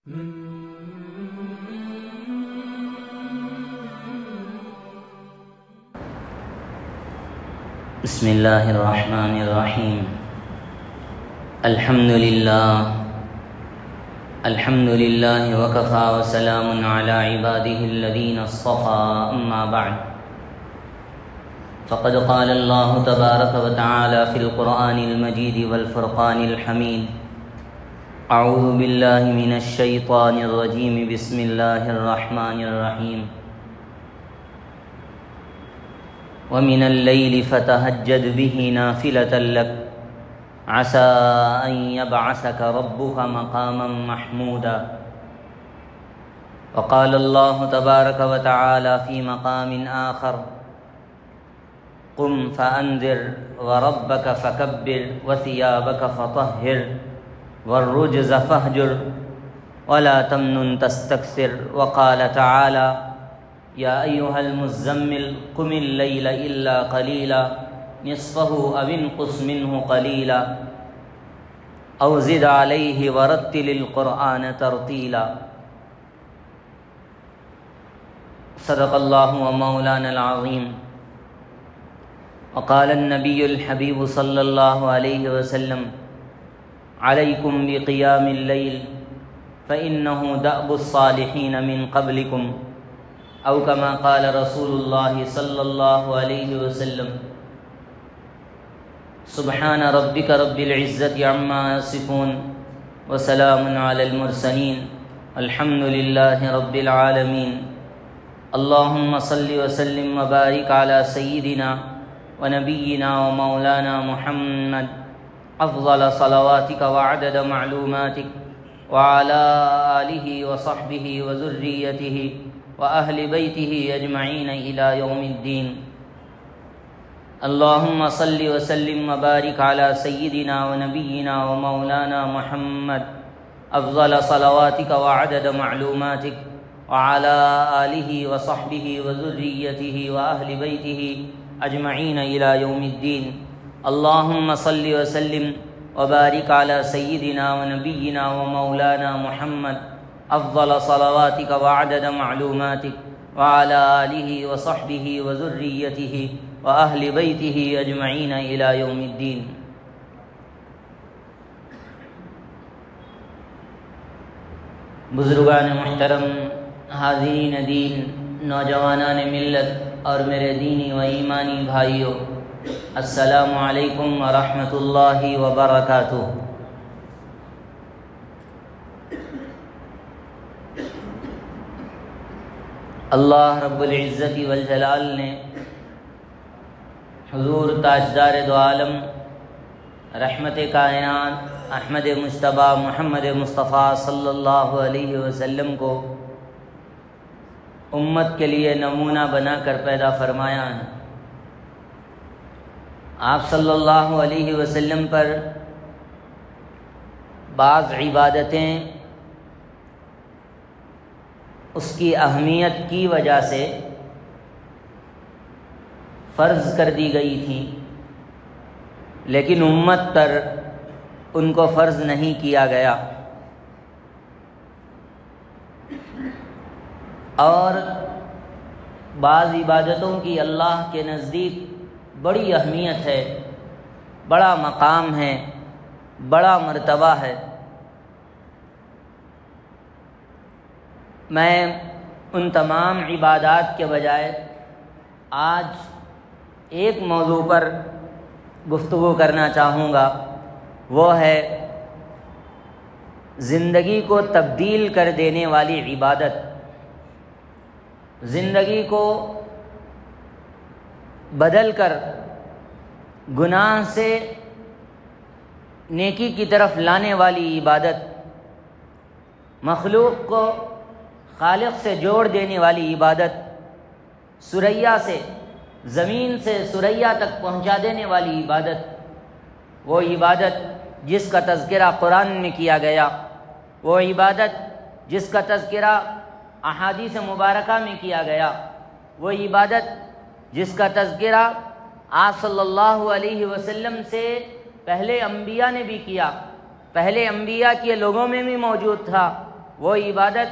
بسم اللہ الرحمن الرحیم الحمد للہ وکفى وسلام علی عباده الذین اصطفى اما بعد فقد قال اللہ تبارک وتعالی فی القرآن المجید والفرقان الحمید اعوذ باللہ من الشیطان الرجیم بسم اللہ الرحمن الرحیم ومن الليل فتهجد به نافلة لك عسى أن يبعثك ربك مقاما محمودا وقال الله تبارك وتعالى في مقام آخر قم فأنذر وربك فكبر وثيابك فطهر والرجز فاهجر ولا تمنن تستكثر وقال تعالى یا ایہا المزمل قم اللیل الا قلیلا نصفہ او انقص منہ قلیلا او زد علیہ ورتل القرآن ترتیلا صدق اللہ ومولانا العظیم وقال النبی الحبیب صلی اللہ علیہ وسلم علیکم بقیام اللیل فإنہ دأب الصالحین من قبلکم او کما قال رسول اللہ صلی اللہ علیہ وسلم سبحان ربک رب العزت عما یصفون وسلام علی المرسلین الحمد للہ رب العالمین اللہم صل وسلم وبارک علی سیدنا ونبینا ومولانا محمد افضل صلواتک وعدد معلوماتک وعلى آلہ وصحبہ وذریتہ وأهل بيته أجمعين إلى يوم الدين اللهم صل وسلم وبارك على سيدنا ونبينا ومولانا محمد أفضل صلواتك وعدد معلوماتك وعلى آله وصحبه وذريته وأهل بيته أجمعين إلى يوم الدين اللهم صل وسلم وبارك على سيدنا ونبينا ومولانا محمد افضل صلواتك وعدد معلوماتك وعلى آله وصحبه وذريته وأهل بيته أجمعين إلى يوم الدين بزرگان محترم، حاضرین دین، نوجوانان ملت اور میرے دینی و ایمانی بھائیوں، السلام علیکم ورحمۃ اللہ وبرکاتہ۔ اللہ رب العزت والجلال نے حضور تاجدار دو عالم رحمت کائنات احمد مجتبیٰ محمد مصطفیٰ صلی اللہ علیہ وسلم کو امت کے لیے نمونہ بنا کر پیدا فرمایا ہے۔ آپ صلی اللہ علیہ وسلم پر بعض عبادتیں اس کی اہمیت کی وجہ سے فرض کر دی گئی تھی، لیکن امت پر ان کو فرض نہیں کیا گیا، اور بعض عبادتوں کی اللہ کے نزدیک بڑی اہمیت ہے، بڑا مقام ہے، بڑا مرتبہ ہے۔ میں ان تمام عبادات کے بجائے آج ایک موضوع پر گفتگو کرنا چاہوں گا، وہ ہے زندگی کو تبدیل کر دینے والی عبادت، زندگی کو بدل کر گناہ سے نیکی کی طرف لانے والی عبادت، مخلوق کو خالق سے جوڑ دینے والی عبادت، ثریا سے زمین سے ثریا تک پہنچا دینے والی عبادت، وہ عبادت جس کا تذکرہ قرآن میں کیا گیا، وہ عبادت جس کا تذکرہ احادیث مبارکہ میں کیا گیا، وہ عبادت جس کا تذکرہ آپ صلی اللہ علیہ وسلم سے پہلے انبیاء نے بھی کیا، پہلے انبیاء کے لوگوں میں بھی موجود تھا، وہ عبادت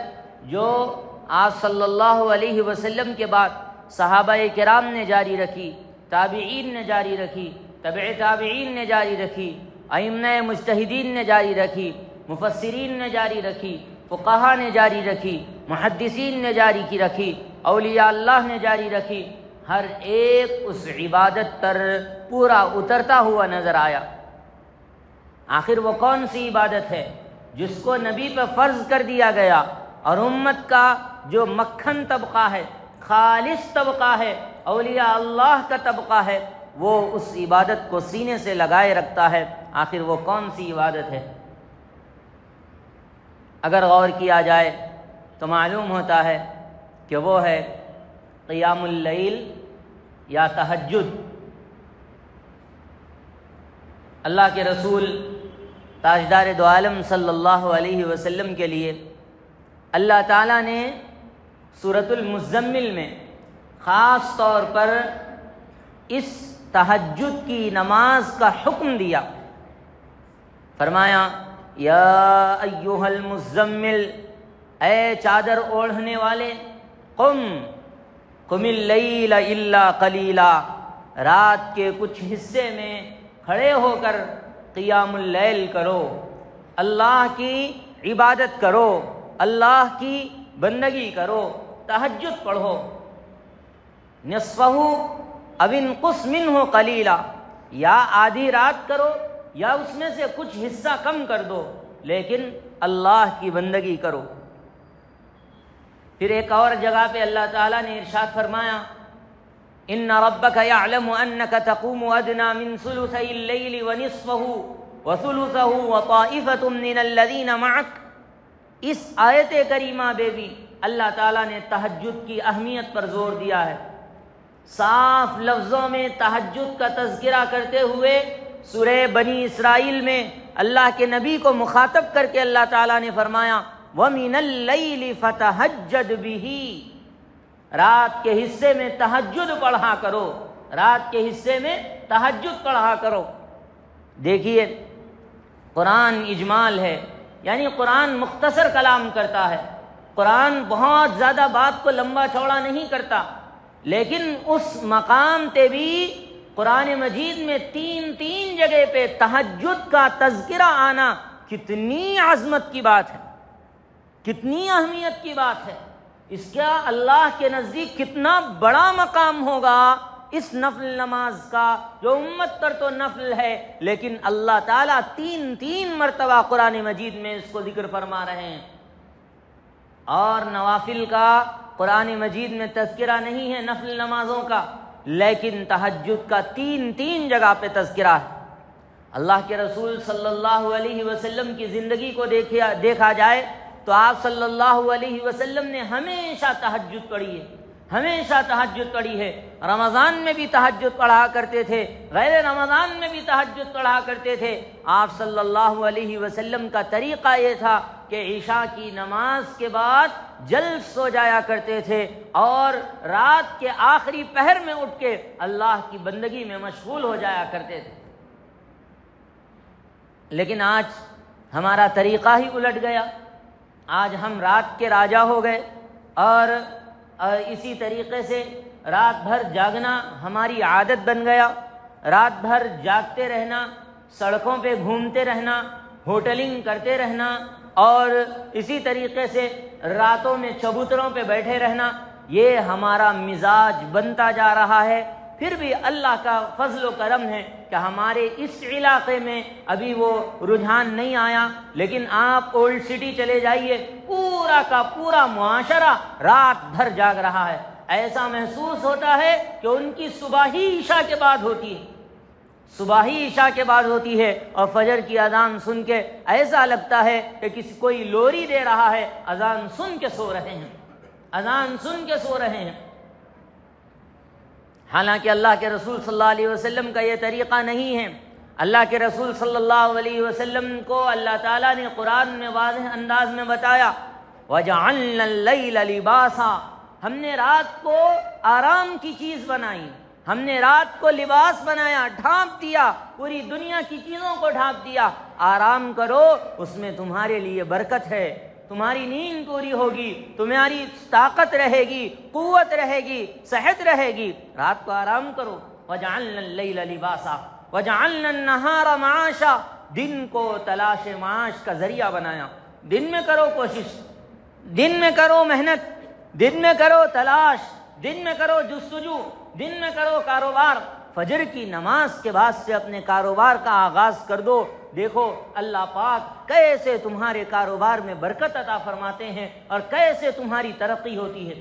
جو آپ صلی اللہ علیہ وسلم کے بعد صحابہ کرام نے جاری رکھی، تابعین نے جاری رکھی، تبع تابعین نے جاری رکھی، ائمہ مجتہدین نے جاری رکھی، مفسرین نے جاری رکھی، فقہا نے جاری رکھی، محدثین نے جاری رکھی، اولیاء اللہ نے جاری رکھی، ہر ایک اس عبادت پر پورا اترتا ہوا نظر آیا۔ آخر وہ کون سی عبادت ہے جس کو نبی پہ فرض کر دیا گیا اور امت کا جو مکھن طبقہ ہے، خالص طبقہ ہے، اولیاء اللہ کا طبقہ ہے، وہ اس عبادت کو سینے سے لگائے رکھتا ہے؟ آخر وہ کون سی عبادت ہے؟ اگر غور کیا جائے تو معلوم ہوتا ہے کہ وہ ہے قیام اللیل یا تہجد۔ اللہ کے رسول تاجدار دو عالم صلی اللہ علیہ وسلم کے لیے اللہ تعالیٰ نے سورۃ المزمل میں خاص طور پر اس تہجد کی نماز کا حکم دیا۔ فرمایا یا ایھا المزمل، اے چادر اوڑھنے والے، قم اللیل الا قلیلا، رات کے کچھ حصے میں کھڑے ہو کر قیام اللیل کرو، اللہ کی عبادت کرو، اللہ کی بندگی کرو، تہجد پڑھو۔ نصفہ او انقص منہ قلیلا، یا آدھی رات کرو یا اس میں سے کچھ حصہ کم کر دو، لیکن اللہ کی بندگی کرو۔ پھر ایک اور جگہ پہ اللہ تعالیٰ نے ارشاد فرمایا ان ربک یعلم انک تقوم ادنی من ثلثی اللیل ونصفہ وثلثہ وطائفۃ من الذین معک۔ اس آیت کریمہ میں بھی اللہ تعالیٰ نے تہجد کی اہمیت پر زور دیا ہے۔ صاف لفظوں میں تہجد کا تذکرہ کرتے ہوئے سورہ بنی اسرائیل میں اللہ کے نبی کو مخاطب کر کے اللہ تعالیٰ نے فرمایا وَمِنَ اللَّيْلِ فَتَهَجَّدْ بِهِ، رات کے حصے میں تہجد پڑھا کرو، رات کے حصے میں تہجد پڑھا کرو۔ دیکھیے قرآن اجمال ہے، یعنی قرآن مختصر کلام کرتا ہے، قرآن بہت زیادہ بات کو لمبا چوڑا نہیں کرتا، لیکن اس مقام تے بھی قرآن مجید میں تین جگہ پہ تہجد کا تذکرہ آنا کتنی عظمت کی بات ہے، کتنی اہمیت کی بات ہے، اس کا اللہ کے نزدیک کتنا بڑا مقام ہوگا اس نفل نماز کا، جو امت پر تو نفل ہے لیکن اللہ تعالیٰ تین مرتبہ قرآن مجید میں اس کو ذکر فرما رہے ہیں۔ اور نوافل کا قرآن مجید میں تذکرہ نہیں ہے نفل نمازوں کا، لیکن تہجد کا تین جگہ پہ تذکرہ ہے۔ اللہ کے رسول صلی اللہ علیہ وسلم کی زندگی کو دیکھا جائے تو آپ صلی اللہ علیہ وسلم نے ہمیشہ تہجد پڑھی ہے، ہمیشہ تہجد پڑھی ہے۔ رمضان میں بھی تہجد پڑھا کرتے تھے، غیر رمضان میں بھی تہجد پڑھا کرتے تھے۔ آپ صلی اللہ علیہ وسلم کا طریقہ یہ تھا کہ عشاء کی نماز کے بعد جلد سو جایا کرتے تھے اور رات کے آخری پہر میں اٹھ کے اللہ کی بندگی میں مشغول ہو جایا کرتے تھے۔ لیکن آج ہمارا طریقہ ہی الٹ گیا، آج ہم رات کے راجا ہو گئے اور اسی طریقے سے رات بھر جاگنا ہماری عادت بن گیا، رات بھر جاگتے رہنا، سڑکوں پہ گھومتے رہنا، ہوٹلنگ کرتے رہنا اور اسی طریقے سے راتوں میں چبوتروں پہ بیٹھے رہنا، یہ ہمارا مزاج بنتا جا رہا ہے۔ پھر بھی اللہ کا فضل و کرم ہے کہ ہمارے اس علاقے میں ابھی وہ رجحان نہیں آیا، لیکن آپ اولڈ سٹی چلے جائیے، پورا کا پورا معاشرہ رات بھر جاگ رہا ہے۔ ایسا محسوس ہوتا ہے کہ ان کی صبح ہی عشاء کے بعد ہوتی ہے، صبح ہی عشاء کے بعد ہوتی ہے، اور فجر کی اذان سن کے ایسا لگتا ہے کہ کوئی لوری دے رہا ہے، اذان سن کے سو رہے ہیں، اذان سن کے سو رہے ہیں۔ حالانکہ اللہ کے رسول صلی اللہ علیہ وسلم کا یہ طریقہ نہیں ہے۔ اللہ کے رسول صلی اللہ علیہ وسلم کو اللہ تعالیٰ نے قرآن میں واضح انداز میں بتایا وَجَعَلْنَا اللَّيْلَ لِبَاسًا، ہم نے رات کو آرام کی چیز بنائی، ہم نے رات کو لباس بنایا، ڈھانپ دیا، پوری دنیا کی چیزوں کو ڈھانپ دیا۔ آرام کرو، اس میں تمہارے لیے برکت ہے، تمہاری نیند پوری ہوگی، تمہاری طاقت رہے گی، قوت رہے گی، صحت رہے گی، رات کو آرام کرو۔ وَجَعَلْنَا اللَّيْلَ لِبَاسًا وَجَعَلْنَا النَّهَارَ مَعَاشًا، دن کو تلاش معاش کا ذریعہ بنایا۔ دن میں کرو کوشش، دن میں کرو محنت، دن میں کرو تلاش، دن میں کرو جستجو، دن میں کرو کاروبار۔ فجر کی نماز کے بعد سے اپنے کاروبار کا آغاز کر دو، دیکھو اللہ پاک کیسے تمہارے کاروبار میں برکت عطا فرماتے ہیں اور کیسے تمہاری ترقی ہوتی ہے۔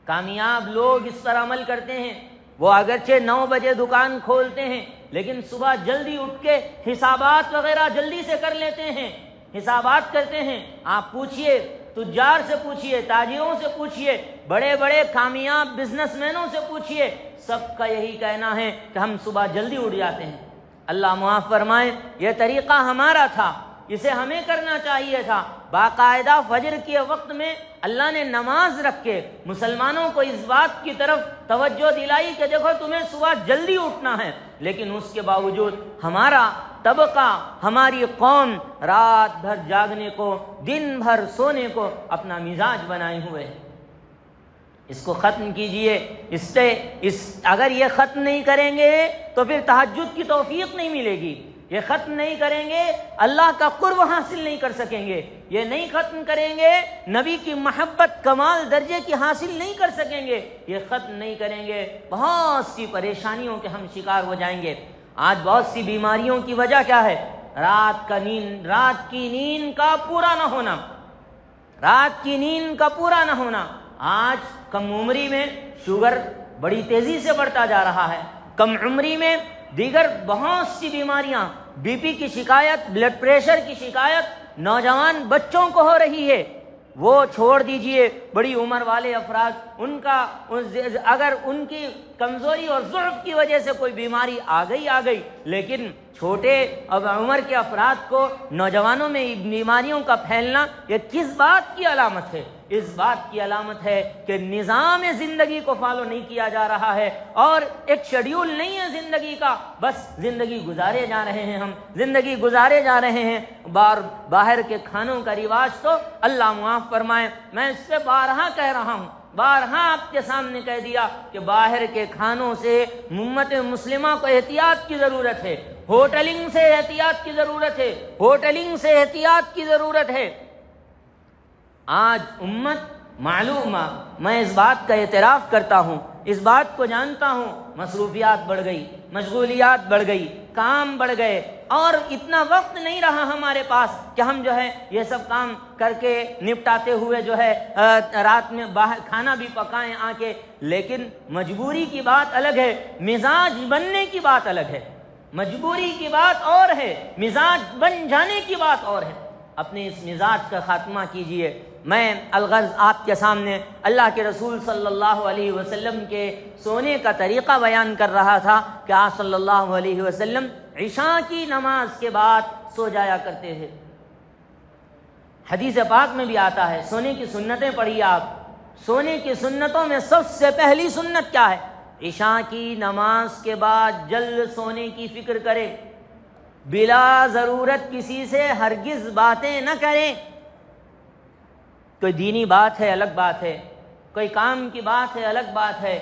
کامیاب لوگ اس پر عمل کرتے ہیں، وہ اگرچہ 9 بجے دکان کھولتے ہیں لیکن صبح جلدی اٹھ کے حسابات وغیرہ جلدی سے کر لیتے ہیں، حسابات کرتے ہیں۔ آپ پوچھئے، تجار سے پوچھئے، تاجروں سے پوچھئے، بڑے بڑے کامیاب بزنس مینوں سے پوچھئے، سب کا یہی کہنا ہے کہ ہم صبح جلدی اٹھ جاتے ہیں۔ اللہ معاف فرمائے، یہ طریقہ ہمارا تھا، اسے ہمیں کرنا چاہیے تھا۔ باقاعدہ فجر کے وقت میں اللہ نے نماز رکھ کے مسلمانوں کو اس بات کی طرف توجہ دلائی کہ دیکھو تمہیں صبح جلدی اٹھنا ہے، لیکن اس کے باوجود ہمارا طبقہ، ہماری قوم رات بھر جاگنے کو، دن بھر سونے کو اپنا مزاج بنائے ہوئے ہے۔ اس کو ختم کیجئے۔ اگر یہ ختم نہیں کریں گے تو پھر تہجد کی توفیق نہیں ملے گی، یہ ختم نہیں کریں گے اللہ کا قرب حاصل نہیں کر سکیں گے، یہ نہیں ختم کریں گے نبی کی محبت کمال درجے کی حاصل نہیں کر سکیں گے، یہ ختم نہیں کریں گے بہت سی پریشانیوں کے ہم شکار ہو جائیں گے۔ آج بہت سی بیماریوں کی وجہ کیا ہے؟ رات کی نیند کا پورا نہ ہونا، رات کی نیند کا پورا نہ ہونا۔ آج کم عمری میں شوگر بڑی تیزی سے بڑھتا جا رہا ہے، کم عمری میں دیگر بہت سی بیماریاں، بی پی کی شکایت، بلڈ پریشر کی شکایت نوجوان بچوں کو ہو رہی ہے۔ وہ چھوڑ دیجئے بڑی عمر والے افراد، اگر ان کی کمزوری اور ضعف کی وجہ سے کوئی بیماری آ گئی، لیکن چھوٹے عمر کے افراد کو، نوجوانوں میں بیماریوں کا پھیلنا یہ کس بات کی علامت ہے؟ اس بات کی علامت ہے کہ نظام زندگی کو فالو نہیں کیا جا رہا ہے اور ایک شیڈیول نہیں ہے زندگی کا، بس زندگی گزارے جا رہے ہیں، ہم زندگی گزارے جا رہے ہیں۔ باہر کے کھانوں کا رواج تو اللہ معاف فرمائے، میں اس پہ بارہا کہہ رہا ہوں، بارہا آپ کے سامنے کہہ دیا کہ باہر کے کھانوں سے امت مسلمہ کو احتیاط کی ضرورت ہے، ہوٹلنگ سے احتیاط کی ضرورت ہے، ہوٹلنگ سے احتیاط کی ضرورت ہے۔ آج امت معلومہ، میں اس بات کا اعتراف کرتا ہوں، اس بات کو جانتا ہوں، مصروفیات بڑھ گئی، مشغولیات بڑھ گئی، کام بڑھ گئے اور اتنا وقت نہیں رہا ہمارے پاس کہ ہم جو ہے یہ سب کام کر کے نپٹاتے ہوئے جو ہے رات میں باہر کھانا بھی پکائیں آ کے۔ لیکن مجبوری کی بات الگ ہے، مزاج بننے کی بات الگ ہے، مجبوری کی بات اور ہے، مزاج بن جانے کی بات اور ہے۔ اپنے اس مزاج کا خاتمہ کیجئے۔ میں الغرض آپ کے سامنے اللہ کے رسول صلی اللہ علیہ وسلم کے سونے کا طریقہ بیان کر رہا تھا کہ آپ صلی اللہ علیہ وسلم عشاء کی نماز کے بعد سو جایا کرتے تھے۔ حدیث پاک میں بھی آتا ہے، سونے کی سنتیں پڑھیے آپ، سونے کی سنتوں میں سب سے پہلی سنت کیا ہے؟ عشاء کی نماز کے بعد جلد سونے کی فکر کرے، بلا ضرورت کسی سے ہرگز باتیں نہ کریں۔ کوئی دینی بات ہے الگ بات ہے، کوئی کام کی بات ہے الگ بات ہے،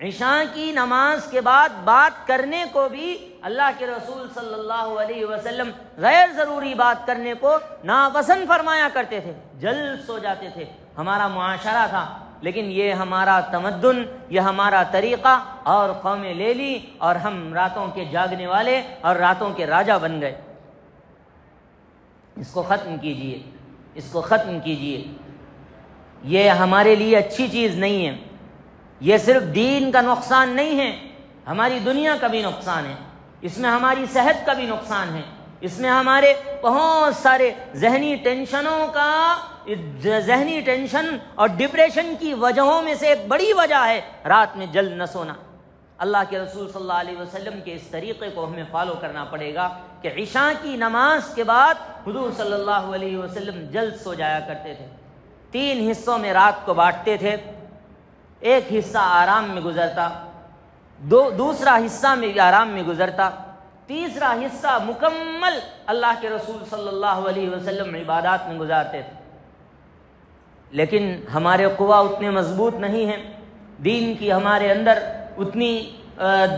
عشاء کی نماز کے بعد بات کرنے کو بھی اللہ کے رسول صلی اللہ علیہ وسلم غیر ضروری بات کرنے کو ناپسند فرمایا کرتے تھے، جلد سو جاتے تھے۔ ہمارا معاشرہ تھا، لیکن یہ ہمارا تمدن، یہ ہمارا طریقہ، اور قومیں لے لی اور ہم راتوں کے جاگنے والے اور راتوں کے راجا بن گئے۔ اس کو ختم کیجئے، اس کو ختم کیجئے۔ یہ ہمارے لیے اچھی چیز نہیں ہے، یہ صرف دین کا نقصان نہیں ہے، ہماری دنیا کا بھی نقصان ہے، اس میں ہماری صحت کا بھی نقصان ہے، اس میں ہمارے بہت سارے ذہنی ٹینشن اور ڈپریشن کی وجہوں میں سے ایک بڑی وجہ ہے رات میں جلد نہ سونا۔ اللہ کے رسول صلی اللہ علیہ وسلم کے اس طریقے کو ہمیں فالو کرنا پڑے گا کہ عشاء کی نماز کے بعد حضور صلی اللہ علیہ وسلم جلد سو جایا کرتے تھے۔ 3 حصوں میں رات کو بانٹتے تھے، ایک حصہ آرام میں گزرتا، دوسرا حصہ میں آرام میں گزرتا، تیسرا حصہ مکمل اللہ کے رسول صلی اللہ علیہ وسلم عبادات میں گزارتے تھے، لیکن ہمارے قوا اتنے مضبوط نہیں ہیں، دین کی ہمارے اندر اتنی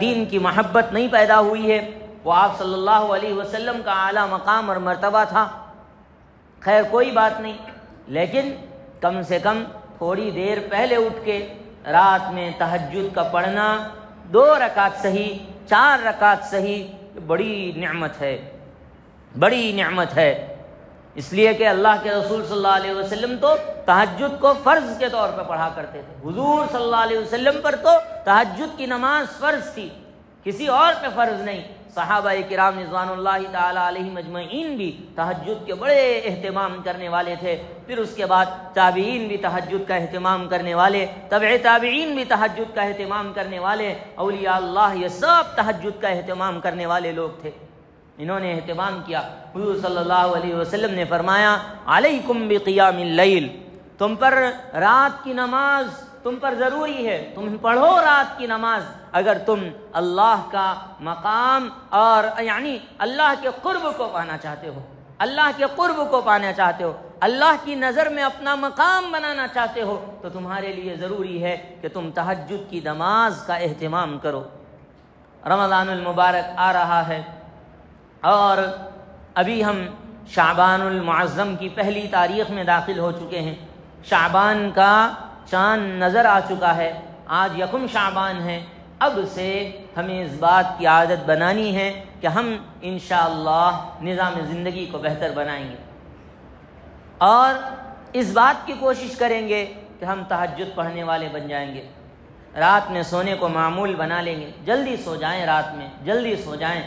دین کی محبت نہیں پیدا ہوئی ہے۔ وہ آپ صلی اللہ علیہ وسلم کا اعلیٰ مقام اور مرتبہ تھا، خیر کوئی بات نہیں، لیکن کم سے کم تھوڑی دیر پہلے اٹھ کے رات میں تہجد کا پڑھنا، 2 رکعت صحیح 4 رکعت صحیح، بڑی نعمت ہے، بڑی نعمت ہے۔ اس لیے کہ اللہ کے رسول صلی اللہ علیہ وسلم تو تہجد کو فرض کے طور پہ پڑھا کرتے تھے۔ حضور صلی اللہ علیہ وسلم پر تو تہجد کی نماز فرض تھی، کسی اور پہ فرض نہیں۔ صحابہ کرام رضوان اللہ تعالی علیہم اجمعین بھی تہجد کے بڑے اہتمام کرنے والے تھے، پھر اس کے بعد تابعین بھی تہجد کا اہتمام کرنے والے، تبع تابعین بھی تہجد کا اہتمام کرنے والے، اولیاء اللہ یہ سب تہجد کا اہتمام کرنے والے لوگ تھے، انہوں نے اہتمام کیا۔ حضور صلی اللہ علیہ وسلم نے فرمایا علیکم بقیام اللیل، تم پر رات کی نماز تم پر ضروری ہے، تم پڑھو رات کی نماز اگر تم اللہ کا مقام اور یعنی اللہ کے قرب کو پانا چاہتے ہو، اللہ کے قرب کو پانا چاہتے ہو، اللہ کی نظر میں اپنا مقام بنانا چاہتے ہو، تو تمہارے لیے ضروری ہے کہ تم تہجد کی نماز کا اہتمام کرو۔ رمضان المبارک آ رہا ہے اور ابھی ہم شعبان المعظم کی پہلی تاریخ میں داخل ہو چکے ہیں، شعبان کا چاند نظر آ چکا ہے، آج 1 شعبان ہے۔ اب سے ہمیں اس بات کی عادت بنانی ہے کہ ہم انشاءاللہ نظام زندگی کو بہتر بنائیں گے اور اس بات کی کوشش کریں گے کہ ہم تہجد پڑھنے والے بن جائیں گے، رات میں سونے کو معمول بنا لیں گے، جلدی سو جائیں، رات میں جلدی سو جائیں،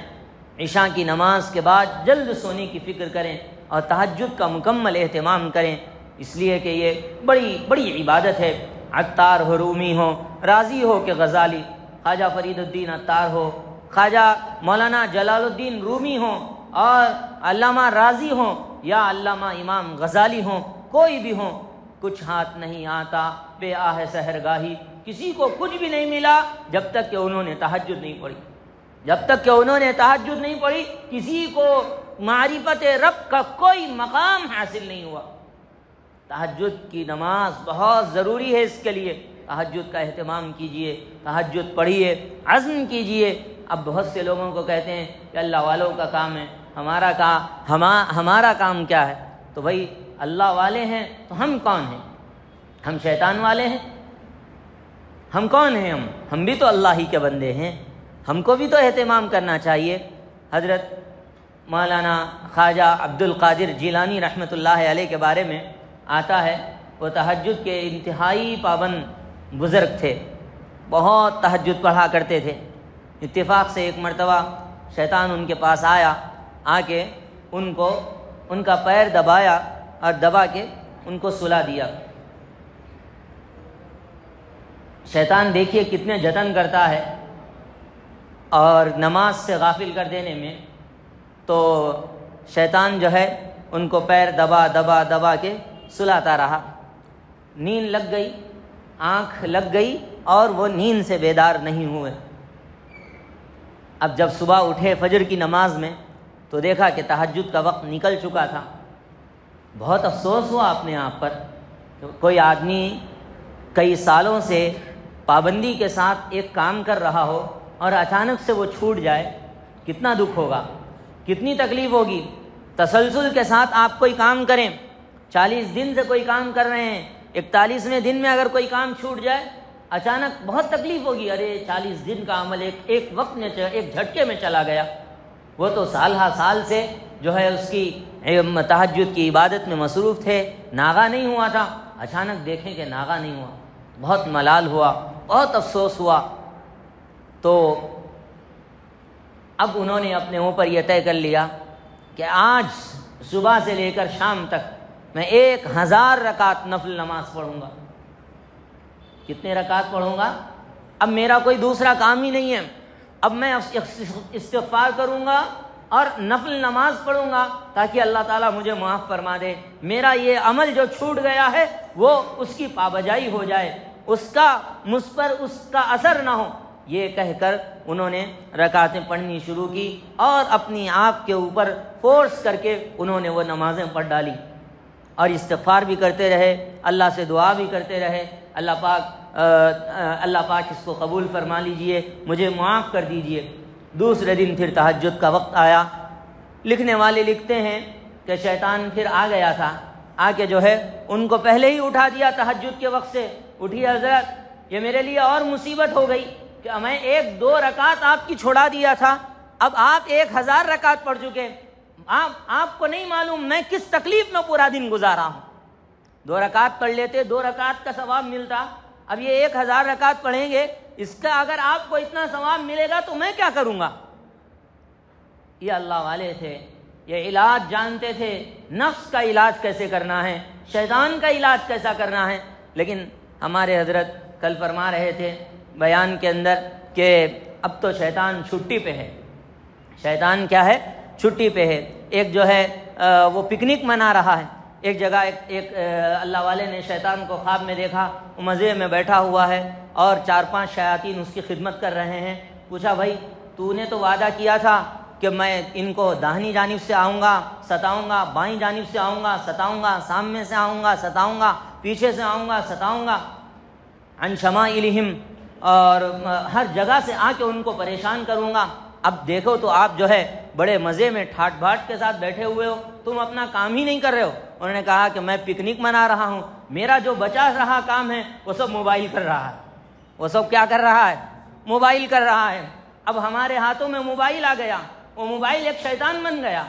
عشاء کی نماز کے بعد جلد سونے کی فکر کریں اور تہجد کا مکمل اہتمام کریں، اس لیے کہ یہ بڑی بڑی عبادت ہے۔ عطار ہو، رومی ہو، رازی ہو کہ غزالی، خواجہ فرید الدین عطار ہو، خواجہ مولانا جلال الدین رومی ہوں اور علامہ رازی ہوں یا علامہ امام غزالی ہوں، کوئی بھی ہوں، کچھ ہاتھ نہیں آتا بے آہ سحرگاہی، کسی کو کچھ بھی نہیں ملا جب تک کہ انہوں نے تہجد نہیں پڑھی، جب تک کہ انہوں نے تہجد نہیں پڑھی کسی کو معرفت رب کا کوئی مقام حاصل نہیں ہوا۔ تہجد کی نماز بہت ضروری ہے، اس کے لیے تہجد کا اہتمام کیجئے، تہجد پڑھیے، عزم کیجئے۔ اب بہت سے لوگوں کو کہتے ہیں کہ اللہ والوں کا کام ہے، ہمارا کام کیا ہے؟ تو بھائی اللہ والے ہیں تو ہم کون ہیں؟ ہم شیطان والے ہیں؟ ہم کون ہیں؟ ہم بھی تو اللہ ہی کے بندے ہیں، ہم کو بھی تو اہتمام کرنا چاہیے۔ حضرت مولانا خواجہ عبد القادر جیلانی رحمۃ اللہ علیہ کے بارے میں آتا ہے، وہ تہجد کے انتہائی پابند بزرگ تھے، بہت تہجد پڑھا کرتے تھے۔ اتفاق سے ایک مرتبہ شیطان ان کے پاس آیا، آ کے ان کا پیر دبایا اور دبا کے ان کو سلا دیا۔ شیطان دیکھیے کتنے جتن کرتا ہے اور نماز سے غافل کر دینے میں، تو شیطان جو ہے ان کو پیر دبا دبا دبا کے سلاتا رہا، نیند لگ گئی، آنکھ لگ گئی اور وہ نیند سے بیدار نہیں ہوئے۔ اب جب صبح اٹھے فجر کی نماز میں تو دیکھا کہ تہجد کا وقت نکل چکا تھا۔ بہت افسوس ہوا اپنے آپ پر، کوئی آدمی کئی سالوں سے پابندی کے ساتھ ایک کام کر رہا ہو اور اچانک سے وہ چھوٹ جائے، کتنا دکھ ہوگا، کتنی تکلیف ہوگی۔ تسلسل کے ساتھ آپ کوئی کام کریں، 40 دن سے کوئی کام کر رہے ہیں، 41ویں دن میں اگر کوئی کام چھوٹ جائے اچانک بہت تکلیف ہوگی، ارے 40 دن کا عمل ایک وقت میں ایک جھٹکے میں چلا گیا۔ وہ تو سال ہا سال سے جو ہے اس کی تہجد کی عبادت میں مصروف تھے، ناغہ نہیں ہوا تھا، اچانک دیکھیں کہ ناغہ نہیں ہوا، بہت ملال ہوا، بہت افسوس ہوا۔ تو اب انہوں نے اپنے اوپر یہ طے کر لیا کہ آج صبح سے لے کر شام تک میں 1000 رکعت نفل نماز پڑھوں گا۔ کتنے رکعت پڑھوں گا؟ اب میرا کوئی دوسرا کام ہی نہیں ہے، اب میں استغفار کروں گا اور نفل نماز پڑھوں گا تاکہ اللہ تعالیٰ مجھے معاف فرما دے، میرا یہ عمل جو چھوٹ گیا ہے وہ اس کی پابجائی ہو جائے، اس کا مجھ پر اس کا اثر نہ ہو۔ یہ کہہ کر انہوں نے رکعتیں پڑھنی شروع کی اور اپنی آنکھ کے اوپر فورس کر کے انہوں نے وہ نمازیں پڑھ ڈالی اور استغفار بھی کرتے رہے، اللہ سے دعا بھی کرتے رہے، اللہ پاک اس کو قبول فرما لیجئے، مجھے معاف کر دیجئے۔ دوسرے دن پھر تہجد کا وقت آیا۔ لکھنے والے لکھتے ہیں کہ شیطان پھر آ گیا تھا، آ کے جو ہے ان کو پہلے ہی اٹھا دیا تہجد کے وقت سے، اٹھیے حضرت یہ میرے لیے اور مصیبت ہو گئی کہ میں 1-2 رکعت آپ کی چھوڑا دیا تھا، اب آپ 1000 رکعت پڑھ چکے، آپ کو نہیں معلوم میں کس تکلیف میں پورا دن گزارا ہوں۔ 2 رکعت پڑھ لیتے، 2 رکعت کا ثواب ملتا، اب یہ 1000 رکعت پڑھیں گے، اس کا اگر آپ کو اتنا ثواب ملے گا تو میں کیا کروں گا؟ یہ اللہ والے تھے، یہ علاج جانتے تھے، نفس کا علاج کیسے کرنا ہے، شیطان کا علاج کیسا کرنا ہے۔ لیکن ہمارے حضرت کل فرما رہے تھے بیان کے اندر کہ اب تو شیطان چھٹی پہ ہے۔ شیطان کیا ہے؟ چھٹی پہ ہے۔ ایک جو ہے وہ پکنک منا رہا ہے، ایک جگہ ایک اللہ والے نے شیطان کو خواب میں دیکھا، وہ مزے میں بیٹھا ہوا ہے اور 4-5 شیاطین اس کی خدمت کر رہے ہیں۔ پوچھا بھائی تو نے تو وعدہ کیا تھا کہ میں ان کو داہنی جانب سے آؤں گا ستاؤں گا، بائیں جانب سے آؤں گا ستاؤں گا، سامنے سے آؤں گا ستاؤں گا، پیچھے سے آؤں گا ستاؤں گا، عن شمائلہم، اور ہر جگہ سے آ کے ان کو پریشان کروں گا۔ اب دیکھو تو آپ جو ہے بڑے مزے میں ٹھاٹ بھاٹ کے ساتھ بیٹھے ہوئے ہو، تم اپنا کام ہی نہیں کر رہے ہو۔ انہوں نے کہا کہ میں پکنک منا رہا ہوں، میرا جو بچا رہا کام ہے وہ سب موبائل کر رہا ہے۔ وہ سب کیا کر رہا ہے؟ موبائل کر رہا ہے۔ اب ہمارے ہاتھوں میں موبائل آ گیا، وہ موبائل ایک شیطان بن گیا،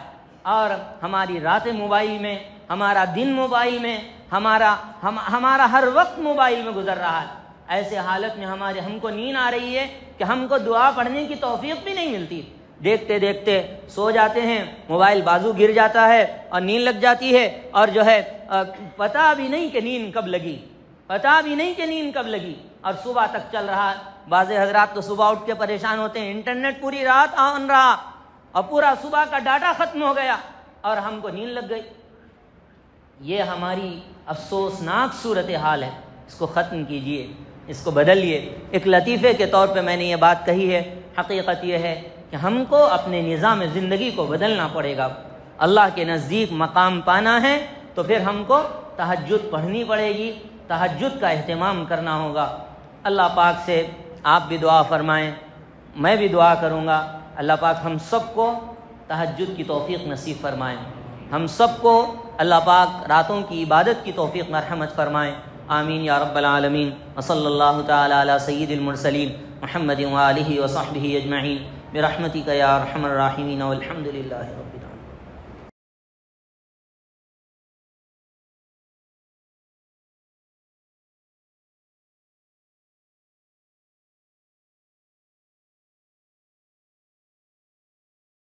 اور ہماری راتیں موبائل میں، ہمارا دن موبائل میں، ہمارا ہر وقت موبائل میں گزر رہا ہے۔ ایسے حالت میں ہم کو نیند آ رہی ہے کہ ہم کو دعا پڑھنے کی توفیق بھی نہیں ملتی، دیکھتے دیکھتے سو جاتے ہیں، موبائل بازو گر جاتا ہے اور نیند لگ جاتی ہے، اور جو ہے پتہ بھی نہیں کہ نیند کب لگی، پتہ بھی نہیں کہ نیند کب لگی، اور صبح تک چل رہا ہے۔ بعض حضرات تو صبح اٹھ کے پریشان ہوتے ہیں، انٹرنیٹ پوری رات آن رہا اور پورا صبح کا ڈاٹا ختم ہو گیا اور ہم کو نیند لگ گئی۔ یہ ہماری افسوسناک صورتحال ہے، اس کو ختم کیجئے، اس کو بدلیے۔ ایک لطیفے کے طور پہ میں نے یہ بات کہی ہے، حقیقت یہ ہے کہ ہم کو اپنے نظام زندگی کو بدلنا پڑے گا۔ اللہ کے نزدیک مقام پانا ہے تو پھر ہم کو تہجد پڑھنی پڑے گی، تہجد کا اہتمام کرنا ہوگا۔ اللہ پاک سے آپ بھی دعا فرمائیں، میں بھی دعا کروں گا، اللہ پاک ہم سب کو تہجد کی توفیق نصیب فرمائیں، ہم سب کو اللہ پاک راتوں کی عبادت کی توفیق مرحمت فرمائیں، آمین یا رب العالمین۔ وصلی اللہ تعالی علی سید المرسلین محمد وآلہ وصحبہ اجمعین برحمتک یا ارحم الراحمین والحمد للہ۔